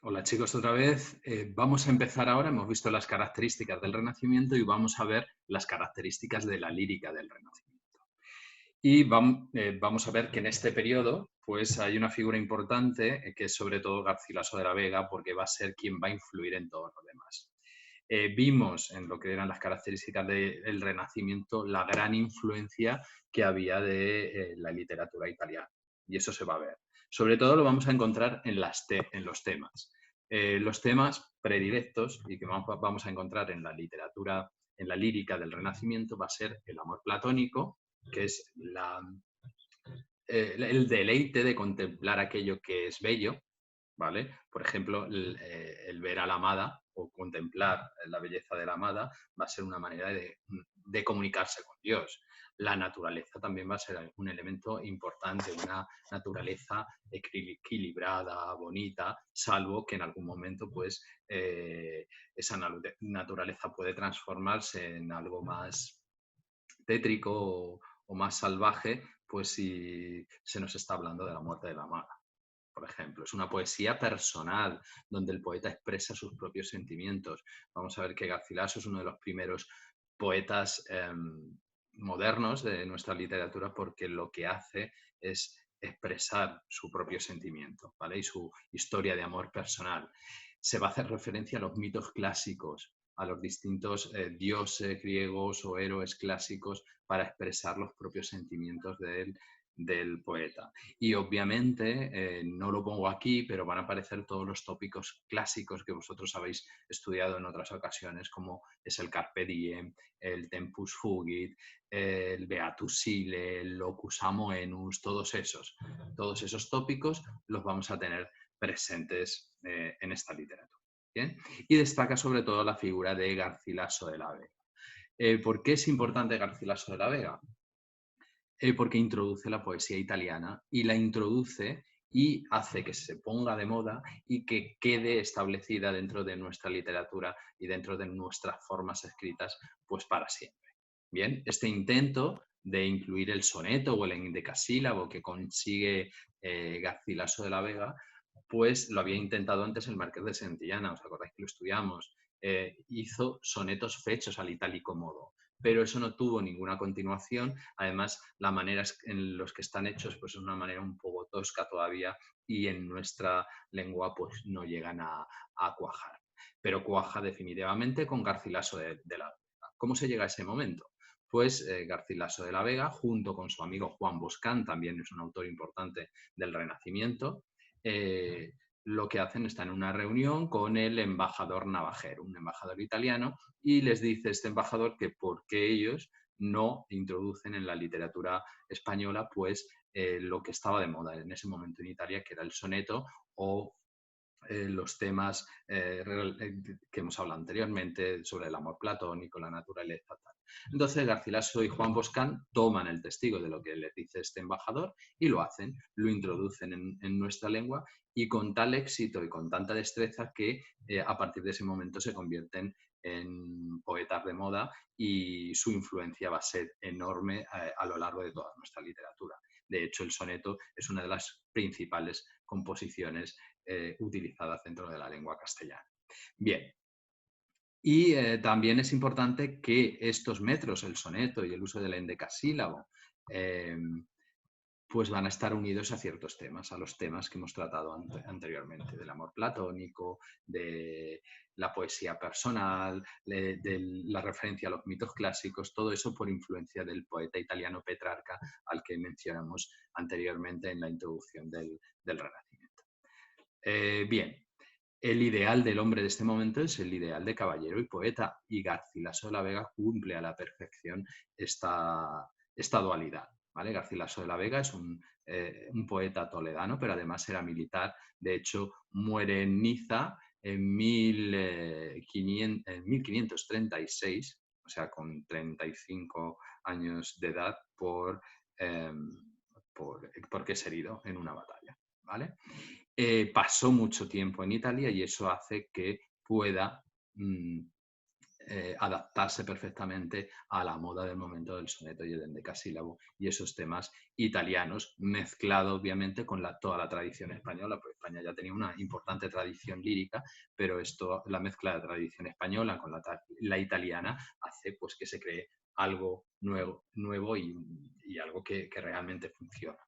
Hola chicos, otra vez. Vamos a empezar ahora. Hemos visto las características del Renacimiento y vamos a ver las características de la lírica del Renacimiento. Y vamos a ver que en este periodo pues, hay una figura importante que es sobre todo Garcilaso de la Vega, porque va a ser quien va a influir en todo lo demás. Vimos en lo que eran las características del Renacimiento la gran influencia que había de la literatura italiana. Y eso se va a ver. Sobre todo lo vamos a encontrar en los temas. Los temas predilectos y que vamos a encontrar en la literatura, en la lírica del Renacimiento, va a ser el amor platónico, que es el deleite de contemplar aquello que es bello, ¿vale? Por ejemplo, el ver a la amada o contemplar la belleza de la amada va a ser una manera de comunicarse con Dios. La naturaleza también va a ser un elemento importante, una naturaleza equilibrada, bonita, salvo que en algún momento pues, esa naturaleza puede transformarse en algo más tétrico o más salvaje, pues si se nos está hablando de la muerte de la amada, por ejemplo. Es una poesía personal, donde el poeta expresa sus propios sentimientos. Vamos a ver que Garcilaso es uno de los primeros poetas modernos de nuestra literatura porque lo que hace es expresar su propio sentimiento, ¿vale? Y su historia de amor personal. Se va a hacer referencia a los mitos clásicos, a los distintos dioses griegos o héroes clásicos para expresar los propios sentimientos del poeta. Y obviamente, no lo pongo aquí, pero van a aparecer todos los tópicos clásicos que vosotros habéis estudiado en otras ocasiones, como es el Carpe Diem, el Tempus Fugit, el Beatus Sile, el Locus Amoenus, todos esos tópicos los vamos a tener presentes en esta literatura. ¿Bien? Y destaca sobre todo la figura de Garcilaso de la Vega. ¿Por qué es importante Garcilaso de la Vega? Porque introduce la poesía italiana y la introduce y hace que se ponga de moda y que quede establecida dentro de nuestra literatura y dentro de nuestras formas escritas, pues para siempre. Bien, este intento de incluir el soneto o el endecasílabo que consigue Garcilaso de la Vega, pues lo había intentado antes el Marqués de Santillana, ¿os acordáis que lo estudiamos? Hizo sonetos fechos al itálico modo, pero eso no tuvo ninguna continuación. Además, la manera en los que están hechos pues es una manera un poco tosca todavía y en nuestra lengua pues no llegan a cuajar. Pero cuaja definitivamente con Garcilaso de la Vega. ¿Cómo se llega a ese momento? Pues Garcilaso de la Vega, junto con su amigo Juan Boscán, también es un autor importante del Renacimiento, lo que hacen está en una reunión con el embajador Navajero, un embajador italiano, y les dice este embajador que por qué ellos no introducen en la literatura española pues lo que estaba de moda en ese momento en Italia, que era el soneto o los temas que hemos hablado anteriormente sobre el amor platónico, la naturaleza, tal. Entonces Garcilaso y Juan Boscán toman el testigo de lo que les dice este embajador y lo hacen, lo introducen en nuestra lengua y con tal éxito y con tanta destreza que a partir de ese momento se convierten en poetas de moda y su influencia va a ser enorme a lo largo de toda nuestra literatura. De hecho, el soneto es una de las principales composiciones utilizadas dentro de la lengua castellana. Bien, y también es importante que estos metros, el soneto y el uso del endecasílabo, eh, pues van a estar unidos a ciertos temas, a los temas que hemos tratado anteriormente, del amor platónico, de la poesía personal, de la referencia a los mitos clásicos, todo eso por influencia del poeta italiano Petrarca, al que mencionamos anteriormente en la introducción del Renacimiento. Bien, el ideal del hombre de este momento es el ideal de caballero y poeta, y Garcilaso de la Vega cumple a la perfección esta dualidad. ¿Vale? Garcilaso de la Vega es un poeta toledano, pero además era militar. De hecho, muere en Niza en 1536, o sea, con 35 años de edad, eh, porque es herido en una batalla. ¿Vale? Pasó mucho tiempo en Italia y eso hace que pueda adaptarse perfectamente a la moda del momento del soneto y el endecasílabo y esos temas italianos, mezclado obviamente con toda la tradición española, porque España ya tenía una importante tradición lírica, pero la mezcla de la tradición española con la italiana hace pues, que se cree algo nuevo y algo que realmente funciona.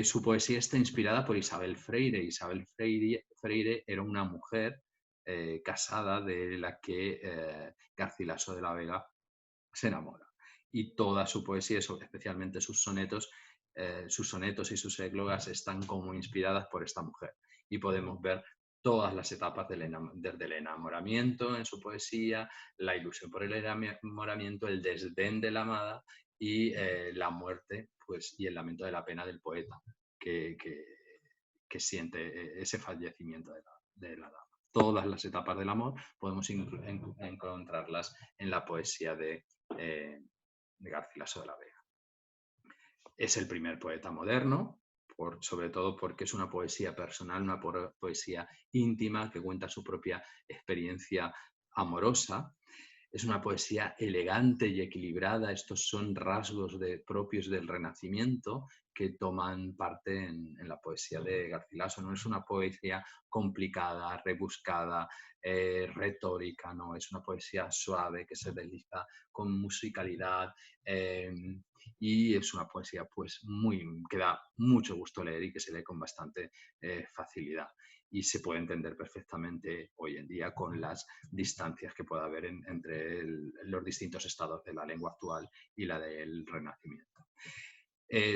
Su poesía está inspirada por Isabel Freire. Isabel Freire era una mujer casada de la que Garcilaso de la Vega se enamora. Y toda su poesía, especialmente sus sonetos y sus églogas están como inspiradas por esta mujer. Y podemos ver todas las etapas desde el enamoramiento en su poesía, la ilusión por el enamoramiento, el desdén de la amada y la muerte pues, y el lamento de la pena del poeta que siente ese fallecimiento de la dama. Todas las etapas del amor podemos encontrarlas en la poesía de Garcilaso de la Vega. Es el primer poeta moderno, sobre todo porque es una poesía personal, una poesía íntima que cuenta su propia experiencia amorosa. Es una poesía elegante y equilibrada. Estos son rasgos propios del Renacimiento que toman parte en la poesía de Garcilaso. No es una poesía complicada, rebuscada, retórica, no. Es una poesía suave que se desliza con musicalidad y es una poesía pues, que da mucho gusto leer y que se lee con bastante facilidad. Y se puede entender perfectamente hoy en día con las distancias que pueda haber entre los distintos estados de la lengua actual y la del Renacimiento.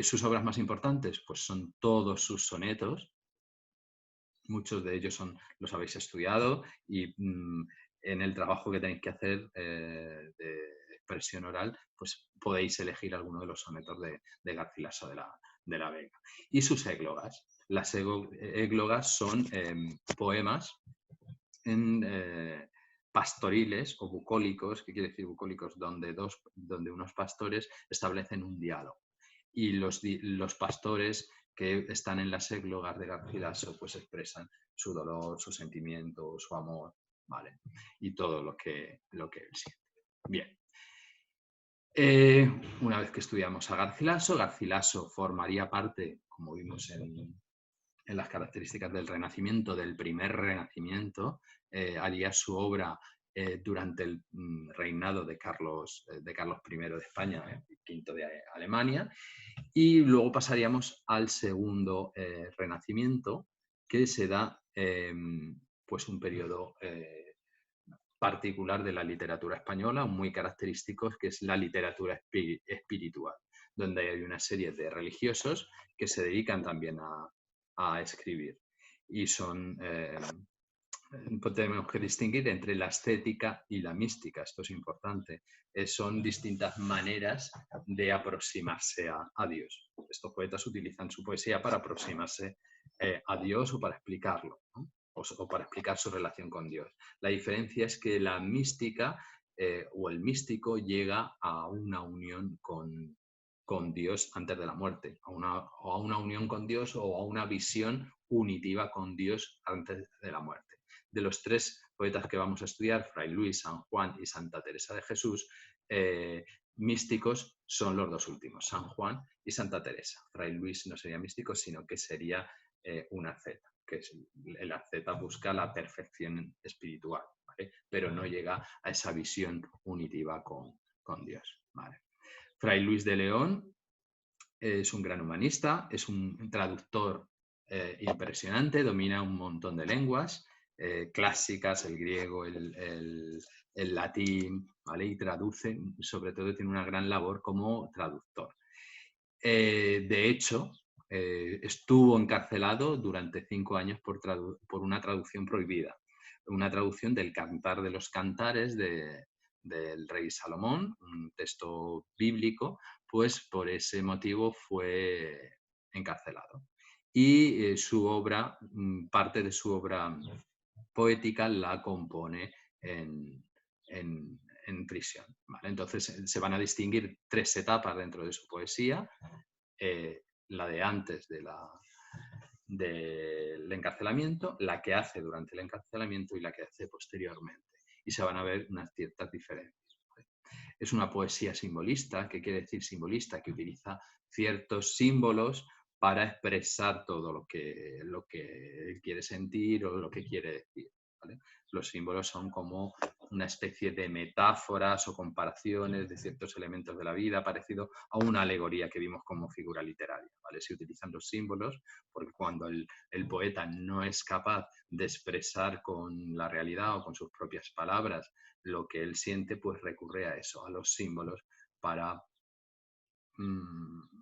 Sus obras más importantes pues son todos sus sonetos. Muchos de ellos los habéis estudiado y en el trabajo que tenéis que hacer de expresión oral, pues podéis elegir alguno de los sonetos de Garcilaso de la Vega. Y sus églogas. Las églogas son poemas pastoriles o bucólicos. ¿Qué quiere decir bucólicos? Donde unos pastores establecen un diálogo. Y los pastores que están en las églogas de Garcilaso pues expresan su dolor, su sentimiento, su amor, ¿vale? Y todo lo que él siente. Bien. Una vez que estudiamos a Garcilaso formaría parte, como vimos en las características del Renacimiento, del primer Renacimiento, haría su obra durante el reinado de Carlos I de España, V de Alemania, y luego pasaríamos al segundo Renacimiento, que se da pues un periodo particular de la literatura española, muy característico, que es la literatura espiritual, donde hay una serie de religiosos que se dedican también a escribir. Y tenemos que distinguir entre la estética y la mística, esto es importante. Son distintas maneras de aproximarse a Dios. Estos poetas utilizan su poesía para aproximarse a Dios o para explicarlo, ¿no? o para explicar su relación con Dios. La diferencia es que la mística o el místico llega a una unión con Dios antes de la muerte, o a una unión con Dios o a una visión unitiva con Dios antes de la muerte. De los tres poetas que vamos a estudiar, Fray Luis, San Juan y Santa Teresa de Jesús, místicos son los dos últimos, San Juan y Santa Teresa. Fray Luis no sería místico, sino que sería un asceta, que el asceta busca la perfección espiritual, ¿vale? Pero no llega a esa visión unitiva con Dios, ¿vale? Fray Luis de León es un gran humanista, es un traductor impresionante, domina un montón de lenguas clásicas, el griego, el latín, ¿vale? Y traduce, sobre todo tiene una gran labor como traductor. De hecho, estuvo encarcelado durante 5 años por una traducción prohibida, una traducción del Cantar de los Cantares del rey Salomón, un texto bíblico, pues por ese motivo fue encarcelado. Y parte de su obra poética la compone en prisión, ¿vale? Entonces se van a distinguir 3 etapas dentro de su poesía, la de antes del encarcelamiento, la que hace durante el encarcelamiento y la que hace posteriormente. y se van a ver unas ciertas diferencias. ¿Vale? Es una poesía simbolista. ¿Qué quiere decir simbolista? Que utiliza ciertos símbolos para expresar todo lo que él quiere sentir o lo que quiere decir. ¿Vale? Los símbolos son como una especie de metáforas o comparaciones de ciertos elementos de la vida, parecido a una alegoría que vimos como figura literaria. ¿Vale? Se utilizan los símbolos porque cuando el poeta no es capaz de expresar con la realidad o con sus propias palabras lo que él siente, pues recurre a eso, a los símbolos, para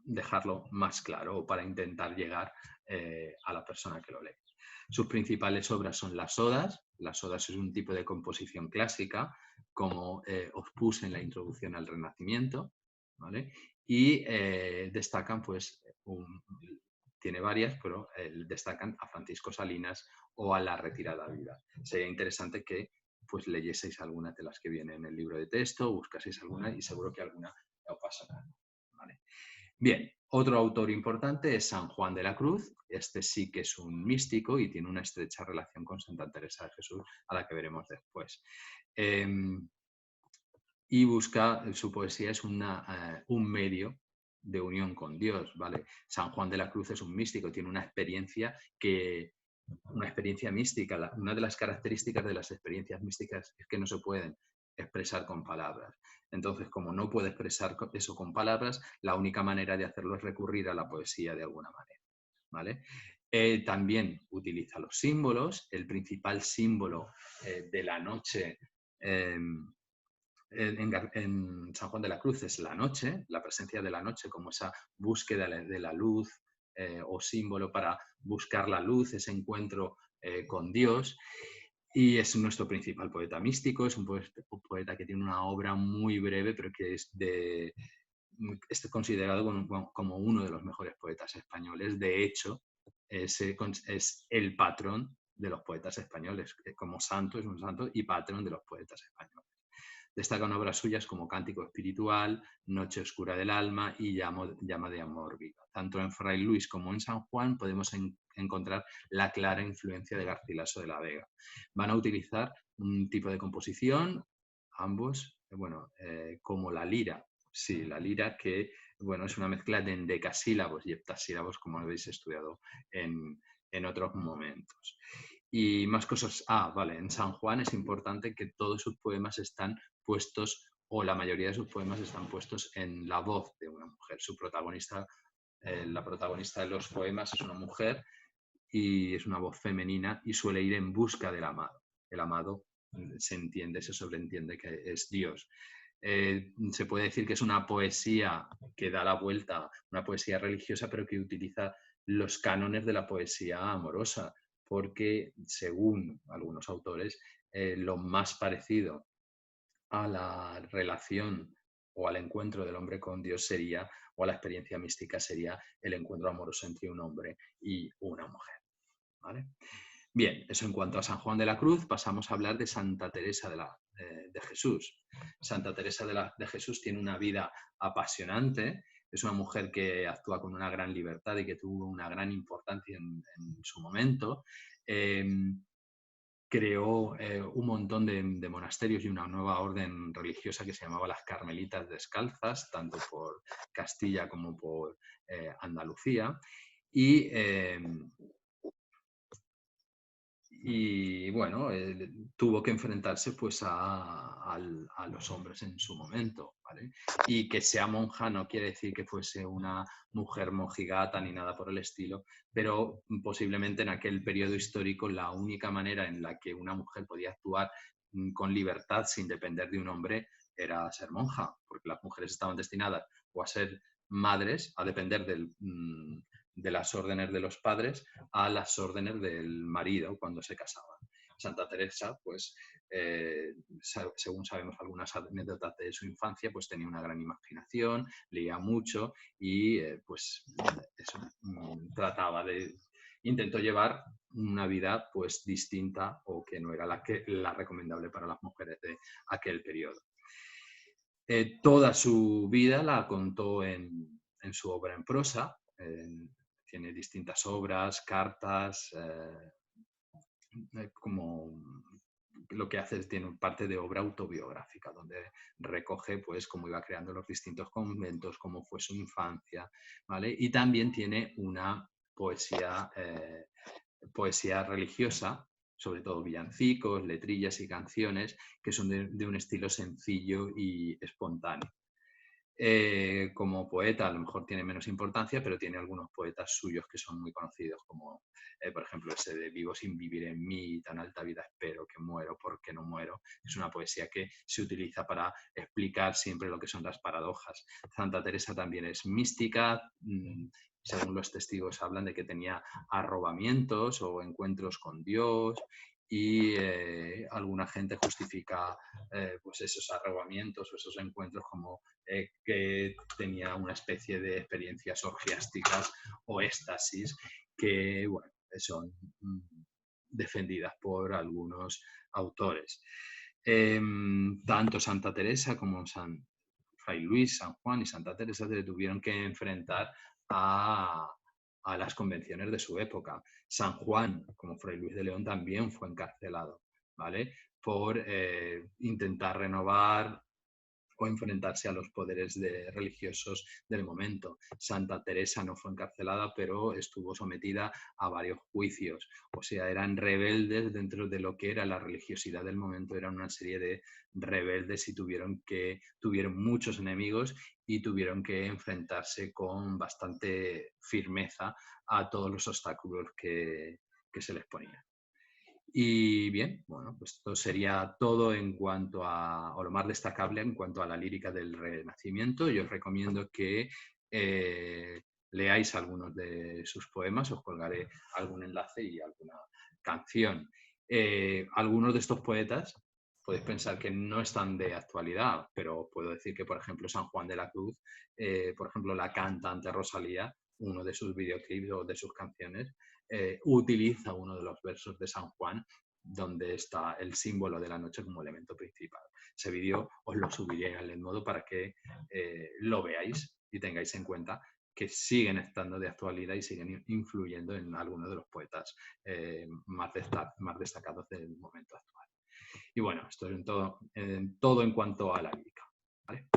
dejarlo más claro o para intentar llegar a la persona que lo lee. Sus principales obras son las odas. Las odas es un tipo de composición clásica, como os puse en la introducción al Renacimiento, ¿vale? Y destacan, pues, tiene varias, pero destacan a Francisco Salinas o a La retirada vida. Sería interesante que pues leyeseis algunas de las que vienen en el libro de texto, buscaseis alguna y seguro que alguna os pasará. ¿Vale? Bien, otro autor importante es San Juan de la Cruz. Este sí que es un místico y tiene una estrecha relación con Santa Teresa de Jesús, a la que veremos después. Y busca, su poesía es un medio de unión con Dios, ¿vale? San Juan de la Cruz es un místico, tiene una experiencia mística. Una de las características de las experiencias místicas es que no se pueden expresar con palabras. Entonces, como no puede expresar eso con palabras, la única manera de hacerlo es recurrir a la poesía de alguna manera, ¿vale? También utiliza los símbolos. El principal símbolo de la noche en San Juan de la Cruz es la noche, la presencia de la noche como esa búsqueda de la luz o símbolo para buscar la luz, ese encuentro con Dios. Y es nuestro principal poeta místico, es un poeta que tiene una obra muy breve, pero que es considerado como uno de los mejores poetas españoles. De hecho, es el patrón de los poetas españoles. Como santo, es un santo y patrón de los poetas españoles. Destacan obras suyas como Cántico Espiritual, Noche Oscura del Alma y Llama de Amor Viva. Tanto en Fray Luis como en San Juan podemos encontrar la clara influencia de Garcilaso de la Vega. Van a utilizar un tipo de composición, ambos, como la lira. Sí, la lira que es una mezcla de endecasílabos y heptasílabos, como habéis estudiado en otros momentos. Y más cosas. Vale, en San Juan es importante que todos sus poemas están puestos, o la mayoría de sus poemas están puestos en la voz de una mujer. Su protagonista, la protagonista de los poemas es una mujer y es una voz femenina y suele ir en busca del amado. El amado se sobreentiende que es Dios. Se puede decir que es una poesía que da la vuelta, una poesía religiosa, pero que utiliza los cánones de la poesía amorosa, porque según algunos autores, lo más parecido a la relación o al encuentro del hombre con Dios sería, o a la experiencia mística sería el encuentro amoroso entre un hombre y una mujer. ¿Vale? Bien, eso en cuanto a San Juan de la Cruz. Pasamos a hablar de Santa Teresa de Jesús. Santa Teresa de Jesús tiene una vida apasionante. Es una mujer que actúa con una gran libertad y que tuvo una gran importancia en su momento. Creó un montón de monasterios y una nueva orden religiosa que se llamaba las Carmelitas Descalzas, tanto por Castilla como por Andalucía. Y bueno, tuvo que enfrentarse pues a los hombres en su momento, ¿vale? Y que sea monja no quiere decir que fuese una mujer mojigata ni nada por el estilo, pero posiblemente en aquel periodo histórico la única manera en la que una mujer podía actuar con libertad sin depender de un hombre era ser monja, porque las mujeres estaban destinadas o a ser madres, a depender de las órdenes de los padres, a las órdenes del marido cuando se casaban. Santa Teresa, pues, según sabemos algunas anécdotas de su infancia, pues tenía una gran imaginación, leía mucho y pues eso, intentó llevar una vida pues distinta o que no era la recomendable para las mujeres de aquel periodo. Toda su vida la contó en su obra en prosa. Tiene distintas obras, cartas, como lo que hace es tiene parte de obra autobiográfica, donde recoge pues cómo iba creando los distintos conventos, cómo fue su infancia, ¿vale? Y también tiene una poesía religiosa, sobre todo villancicos, letrillas y canciones, que son de un estilo sencillo y espontáneo. Como poeta a lo mejor tiene menos importancia, pero tiene algunos poetas suyos que son muy conocidos, como por ejemplo ese de Vivo sin vivir en mí, tan alta vida espero, que muero porque no muero. Es una poesía que se utiliza para explicar siempre lo que son las paradojas. Santa Teresa también es mística. Según los testigos hablan de que tenía arrobamientos o encuentros con Dios, y alguna gente justifica pues esos arrobamientos o esos encuentros como que tenía una especie de experiencias orgiásticas o éxtasis que, bueno, son defendidas por algunos autores. Tanto Santa Teresa como Fray Luis, San Juan y Santa Teresa se tuvieron que enfrentar a las convenciones de su época. San Juan, como Fray Luis de León, también fue encarcelado, ¿vale? Por intentar renovar o enfrentarse a los poderes religiosos del momento. Santa Teresa no fue encarcelada, pero estuvo sometida a varios juicios. O sea, eran rebeldes dentro de lo que era la religiosidad del momento. Eran una serie de rebeldes y tuvieron muchos enemigos y tuvieron que enfrentarse con bastante firmeza a todos los obstáculos que se les ponían. Y bien, bueno, pues esto sería todo en cuanto o lo más destacable en cuanto a la lírica del Renacimiento. Yo os recomiendo que leáis algunos de sus poemas, os colgaré algún enlace y alguna canción. Algunos de estos poetas podéis pensar que no están de actualidad, pero puedo decir que, por ejemplo, San Juan de la Cruz, por ejemplo, la canta ante Rosalía, uno de sus videoclips o de sus canciones, utiliza uno de los versos de San Juan, donde está el símbolo de la noche como elemento principal. Ese vídeo os lo subiré al modo para que lo veáis y tengáis en cuenta que siguen estando de actualidad y siguen influyendo en algunos de los poetas más destacados del momento actual. Y bueno, esto es en todo en cuanto a la lírica, ¿vale?